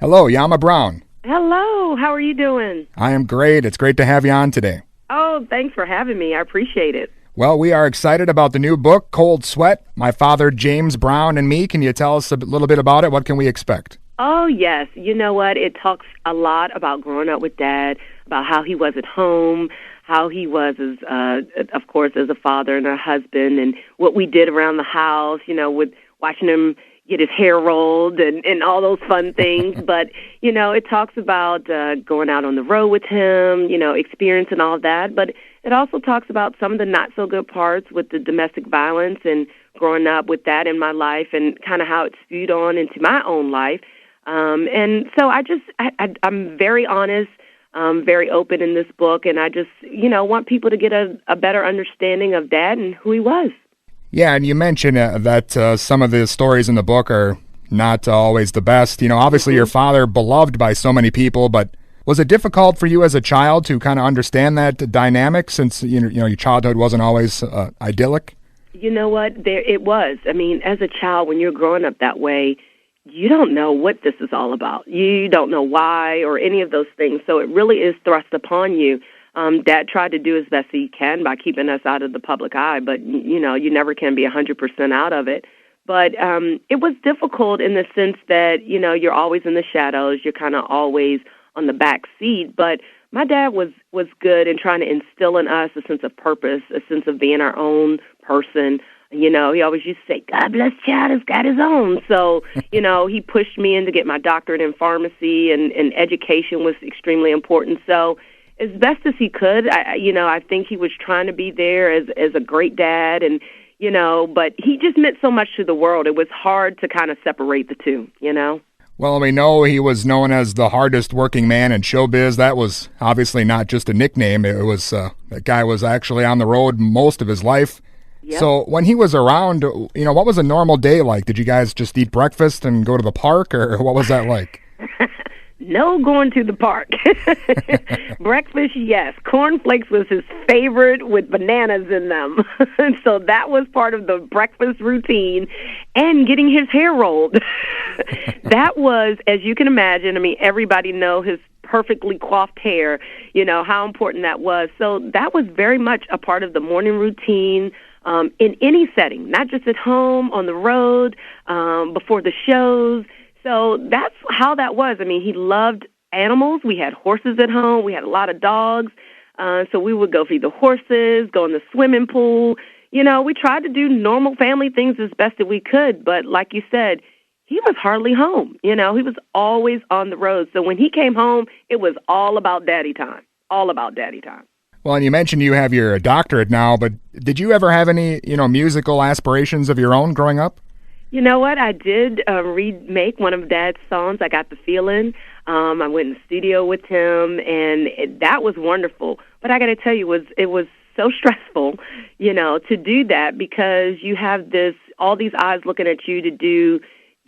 Hello, Yamma Brown. Hello, how are you doing? I am great. It's great to have you on today. Oh, thanks for having me. I appreciate it. Well, we are excited about the new book, Cold Sweat, My Father, James Brown, and Me. Can you tell us a little bit about it? What can we expect? Oh, yes. You know what? It talks a lot about growing up with Dad, about how he was at home, how he was, of course, as a father and a husband, and what we did around the house, with watching him get his hair rolled and all those fun things. But, it talks about going out on the road with him, experiencing all that. But it also talks about some of the not-so-good parts with the domestic violence and growing up with that in my life and kind of how it spewed on into my own life. And so I'm very honest, very open in this book, and I just, want people to get a better understanding of Dad and who he was. Yeah, and you mentioned that some of the stories in the book are not always the best. Obviously your father, beloved by so many people, but was it difficult for you as a child to kind of understand that dynamic since, your childhood wasn't always idyllic? You know what? It was. I mean, as a child, when you're growing up that way, you don't know what this is all about. You don't know why or any of those things. So it really is thrust upon you. Dad tried to do as best he can by keeping us out of the public eye, but, you never can be 100% out of it. But it was difficult in the sense that, you're always in the shadows. You're kind of always on the back seat. But my dad was good in trying to instill in us a sense of purpose, a sense of being our own person. He always used to say, God bless child has got his own. So, he pushed me in to get my doctorate in pharmacy, and education was extremely important. So as best as he could, I think he was trying to be there as a great dad, and, but he just meant so much to the world. It was hard to kind of separate the two, Well, we know he was known as the hardest working man in showbiz. That was obviously not just a nickname. It was that guy was actually on the road most of his life. Yep. So when he was around, what was a normal day like? Did you guys just eat breakfast and go to the park, or what was that like? No going to the park. Breakfast, yes. Cornflakes was his favorite with bananas in them. So that was part of the breakfast routine, and getting his hair rolled. That was, as you can imagine, everybody know his perfectly coiffed hair, how important that was. So that was very much a part of the morning routine in any setting, not just at home, on the road, before the shows. So that's how that was. He loved animals. We had horses at home. We had a lot of dogs. So we would go feed the horses, go in the swimming pool. We tried to do normal family things as best that we could. But like you said, he was hardly home. He was always on the road. So when he came home, it was all about daddy time, all about daddy time. Well, and you mentioned you have your doctorate now, but did you ever have any, musical aspirations of your own growing up? You know what? I did remake one of Dad's songs, I Got the Feeling. I went in the studio with him, and that was wonderful. But I got to tell you, it was so stressful, to do that, because you have all these eyes looking at you to do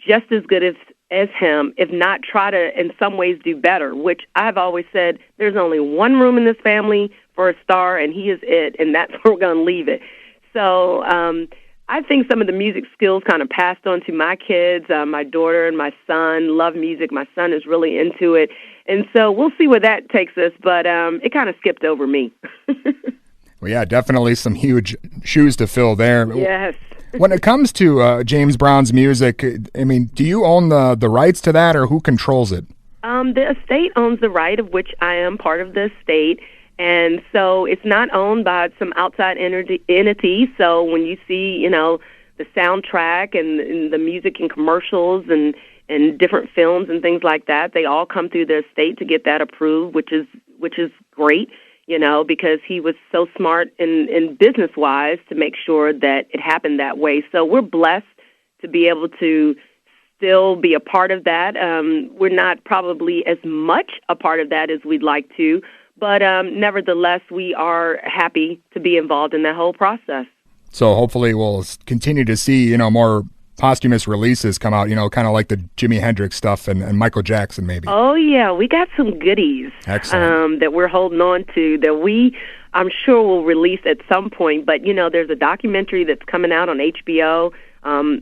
just as good as him, if not try to, in some ways, do better, which I've always said there's only one room in this family for a star, and he is it, and that's where we're going to leave it. So I think some of the music skills kind of passed on to my kids. My daughter and my son love music. My son is really into it. And so we'll see where that takes us, but it kind of skipped over me. Well, yeah, definitely some huge shoes to fill there. Yes. When it comes to James Brown's music, do you own the rights to that, or who controls it? The estate owns the right, of which I am part of the estate. And so it's not owned by some outside entity. So when you see, the soundtrack and the music and commercials and different films and things like that, they all come through the estate to get that approved, which is great, because he was so smart in business-wise to make sure that it happened that way. So we're blessed to be able to still be a part of that. We're not probably as much a part of that as we'd like to, but nevertheless, we are happy to be involved in that whole process. So hopefully we'll continue to see, more posthumous releases come out, kind of like the Jimi Hendrix stuff and Michael Jackson maybe. Oh, yeah. We got some goodies. Excellent. That we're holding on to that I'm sure will release at some point. But, there's a documentary that's coming out on HBO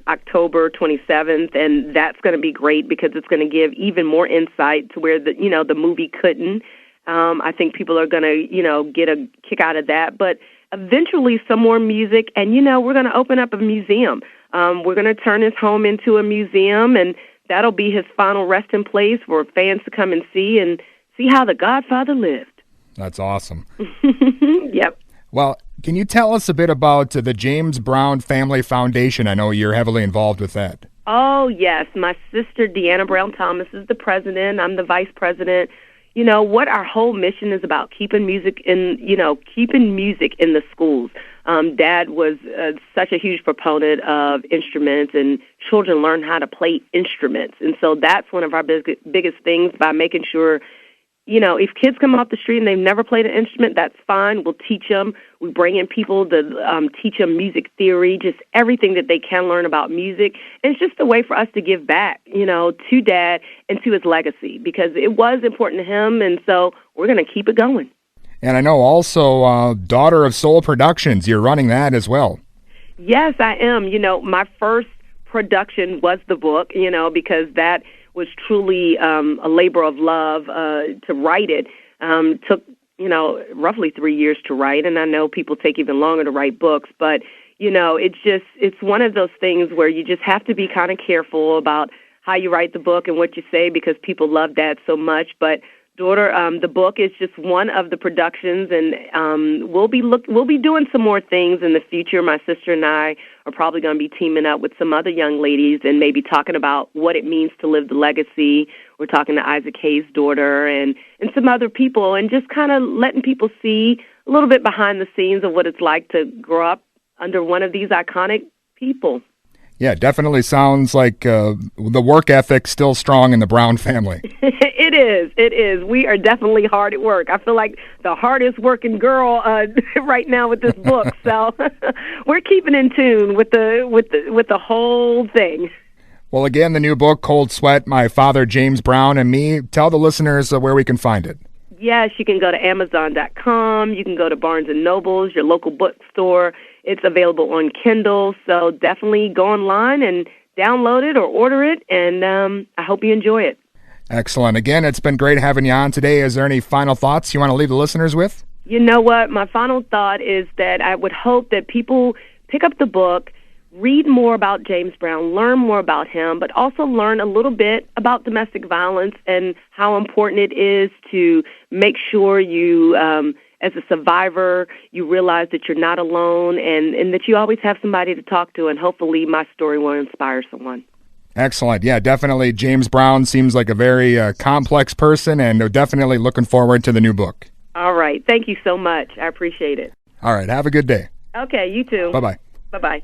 October 27th, and that's going to be great because it's going to give even more insight to where the movie couldn't. I think people are going to, get a kick out of that. But eventually some more music, and, we're going to open up a museum. We're going to turn his home into a museum, and that'll be his final resting place for fans to come and see how the Godfather lived. That's awesome. Yep. Well, can you tell us a bit about the James Brown Family Foundation? I know you're heavily involved with that. Oh, yes. My sister, Deanna Brown Thomas, is the president. I'm the vice president. What our whole mission is about, keeping music in the schools. Dad was such a huge proponent of instruments, and children learn how to play instruments. And so that's one of our biggest things, by making sure, if kids come off the street and they've never played an instrument, that's fine. We'll teach them. We bring in people to teach them music theory, just everything that they can learn about music. And it's just a way for us to give back, to Dad and to his legacy, because it was important to him, and so we're going to keep it going. And I know also Daughter of Soul Productions, you're running that as well. Yes, I am. My first production was the book, because that was truly a labor of love to write it. Took, roughly 3 years to write, and I know people take even longer to write books, but, it's one of those things where you just have to be kind of careful about how you write the book and what you say, because people love Dad so much. But Daughter, the book is just one of the productions, and we'll be doing some more things in the future. My sister and I are probably going to be teaming up with some other young ladies and maybe talking about what it means to live the legacy. We're talking to Isaac Hayes' daughter and some other people, and just kind of letting people see a little bit behind the scenes of what it's like to grow up under one of these iconic people. Yeah, definitely sounds like the work ethic's still strong in the Brown family. It is. We are definitely hard at work. I feel like the hardest working girl right now with this book. So we're keeping in tune with the whole thing. Well, again, the new book, Cold Sweat, My Father, James Brown, and Me. Tell the listeners where we can find it. Yes, you can go to Amazon.com. You can go to Barnes & Noble's, your local bookstore. It's available on Kindle, so definitely go online and download it or order it, and I hope you enjoy it. Excellent. Again, it's been great having you on today. Is there any final thoughts you want to leave the listeners with? You know what? My final thought is that I would hope that people pick up the book, read more about James Brown, learn more about him, but also learn a little bit about domestic violence and how important it is to make sure you, as a survivor, you realize that you're not alone and that you always have somebody to talk to, and hopefully my story will inspire someone. Excellent. Yeah, definitely. James Brown seems like a very complex person, and definitely looking forward to the new book. All right. Thank you so much. I appreciate it. All right. Have a good day. Okay, you too. Bye-bye. Bye-bye.